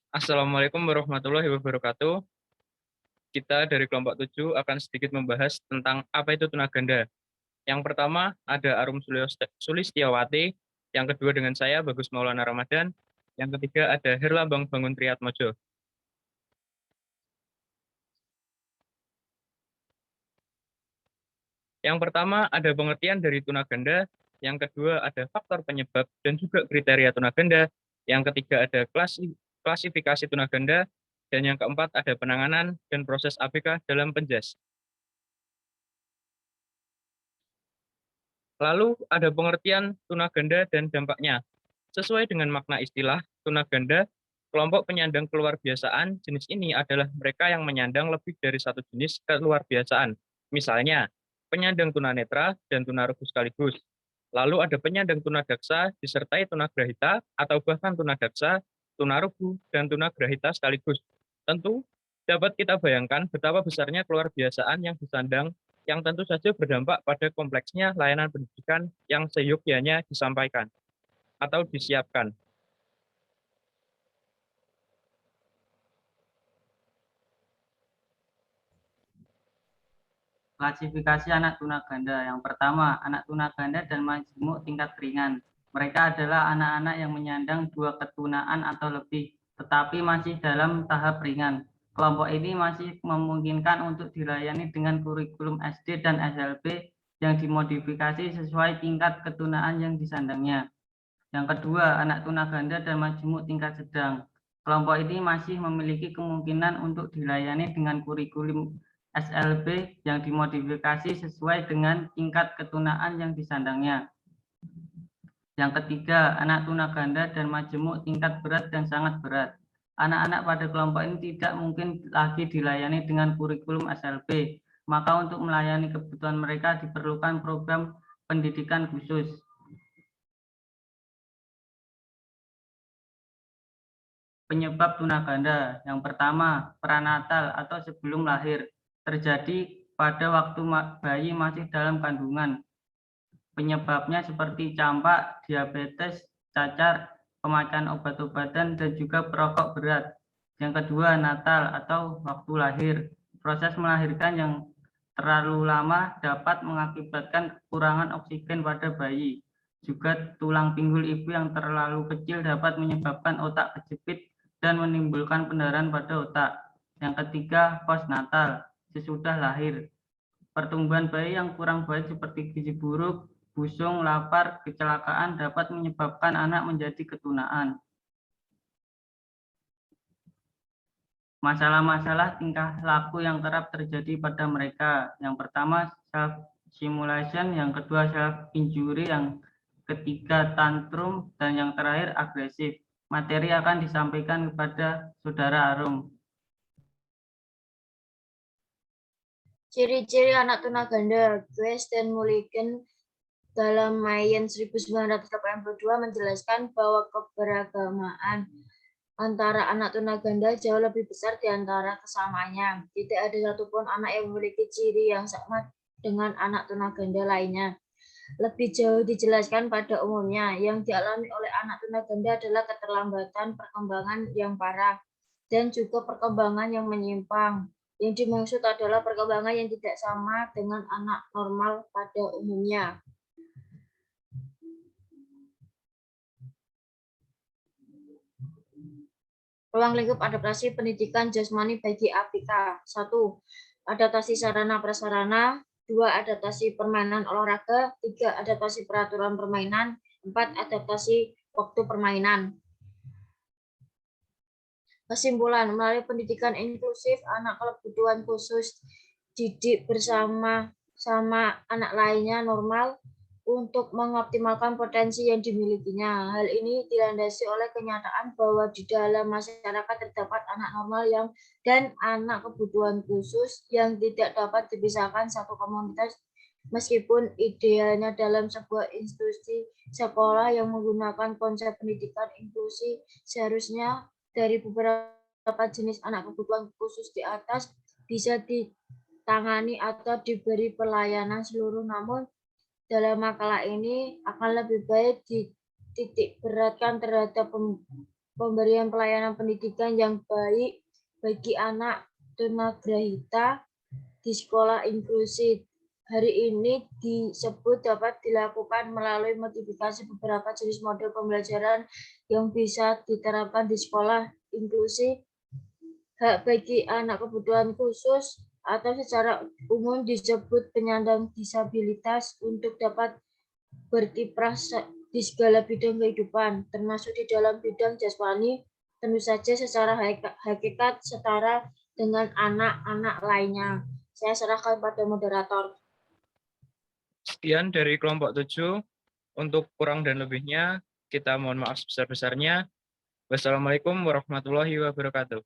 Assalamualaikum warahmatullahi wabarakatuh. Kita dari kelompok 7 akan sedikit membahas tentang apa itu tunaganda. Yang pertama ada Arum Sulistiawati, yang kedua dengan saya Bagus Maulana Ramadan, yang ketiga ada Herlambang Bangun Triyatmojo. Yang pertama ada pengertian dari tunaganda, yang kedua ada faktor penyebab dan juga kriteria tunaganda, yang ketiga ada klasifikasi tunaganda, dan yang keempat ada penanganan dan proses ABK dalam penjas. Lalu ada pengertian tunaganda dan dampaknya. Sesuai dengan makna istilah tunaganda, kelompok penyandang keluarbiasaan jenis ini adalah mereka yang menyandang lebih dari satu jenis keluarbiasaan. Misalnya, penyandang tunanetra dan tunarungu sekaligus. Lalu ada penyandang tunadaksa disertai tunagrahita atau bahkan tunadaksa, tunarungu, dan tunagrahita sekaligus. Tentu dapat kita bayangkan betapa besarnya keluarbiasaan yang disandang yang tentu saja berdampak pada kompleksnya layanan pendidikan yang seyogyanya disampaikan atau disiapkan. Klasifikasi anak tunaganda. Yang pertama, anak tunaganda dan majemuk tingkat ringan. Mereka adalah anak-anak yang menyandang dua ketunaan atau lebih, tetapi masih dalam tahap ringan. Kelompok ini masih memungkinkan untuk dilayani dengan kurikulum SD dan SLB yang dimodifikasi sesuai tingkat ketunaan yang disandangnya. Yang kedua, anak tunaganda dan majemuk tingkat sedang. Kelompok ini masih memiliki kemungkinan untuk dilayani dengan kurikulum SLB yang dimodifikasi sesuai dengan tingkat ketunaan yang disandangnya. Yang ketiga, anak tunaganda dan majemuk tingkat berat dan sangat berat. Anak-anak pada kelompok ini tidak mungkin lagi dilayani dengan kurikulum SLB, maka untuk melayani kebutuhan mereka diperlukan program pendidikan khusus. Penyebab tunaganda. Yang pertama, pranatal atau sebelum lahir, terjadi pada waktu bayi masih dalam kandungan. Penyebabnya seperti campak, diabetes, cacar, pemakaian obat-obatan, dan juga perokok berat. Yang kedua, natal atau waktu lahir. Proses melahirkan yang terlalu lama dapat mengakibatkan kekurangan oksigen pada bayi. Juga tulang pinggul ibu yang terlalu kecil dapat menyebabkan otak kejepit dan menimbulkan pendarahan pada otak. Yang ketiga, postnatal, sesudah lahir. Pertumbuhan bayi yang kurang baik seperti gizi buruk, busung, lapar, kecelakaan dapat menyebabkan anak menjadi ketunaan. Masalah-masalah tingkah laku yang kerap terjadi pada mereka. Yang pertama, self simulation, yang kedua self injury, yang ketiga tantrum, dan yang terakhir agresif. Materi akan disampaikan kepada Saudara Arum. Ciri-ciri anak tunaganda. Guest dan Mulligan dalam Mayen 1982 menjelaskan bahwa keberagaman antara anak tunaganda jauh lebih besar di antara kesamaannya. Tidak ada satupun anak yang memiliki ciri yang sama dengan anak tunaganda lainnya. Lebih jauh dijelaskan pada umumnya, yang dialami oleh anak tunaganda adalah keterlambatan perkembangan yang parah dan juga perkembangan yang menyimpang. Yang dimaksud adalah perkembangan yang tidak sama dengan anak normal pada umumnya. Ruang lingkup adaptasi pendidikan jasmani bagi ABK. 1. Adaptasi sarana prasarana. 2. Adaptasi permainan olahraga. 3. Adaptasi peraturan permainan. 4. Adaptasi waktu permainan. Kesimpulan, melalui pendidikan inklusif, anak kebutuhan khusus didik bersama anak lainnya normal untuk mengoptimalkan potensi yang dimilikinya. Hal ini dilandasi oleh kenyataan bahwa di dalam masyarakat terdapat anak normal dan anak kebutuhan khusus yang tidak dapat dipisahkan satu komunitas, meskipun idealnya dalam sebuah institusi sekolah yang menggunakan konsep pendidikan inklusi seharusnya dari beberapa jenis anak kebutuhan khusus di atas bisa ditangani atau diberi pelayanan seluruh, namun dalam makalah ini akan lebih baik dititik beratkan terhadap pemberian pelayanan pendidikan yang baik bagi anak tunagrahita di sekolah inklusif. Hari ini disebut dapat dilakukan melalui modifikasi beberapa jenis model pembelajaran yang bisa diterapkan di sekolah inklusif. Hak bagi anak kebutuhan khusus atau secara umum disebut penyandang disabilitas untuk dapat berkiprah di segala bidang kehidupan, termasuk di dalam bidang jasmani, tentu saja secara hakikat setara dengan anak-anak lainnya. Saya serahkan pada moderator. Sekian dari kelompok 7. Untuk kurang dan lebihnya, kita mohon maaf sebesar-besarnya. Wassalamualaikum warahmatullahi wabarakatuh.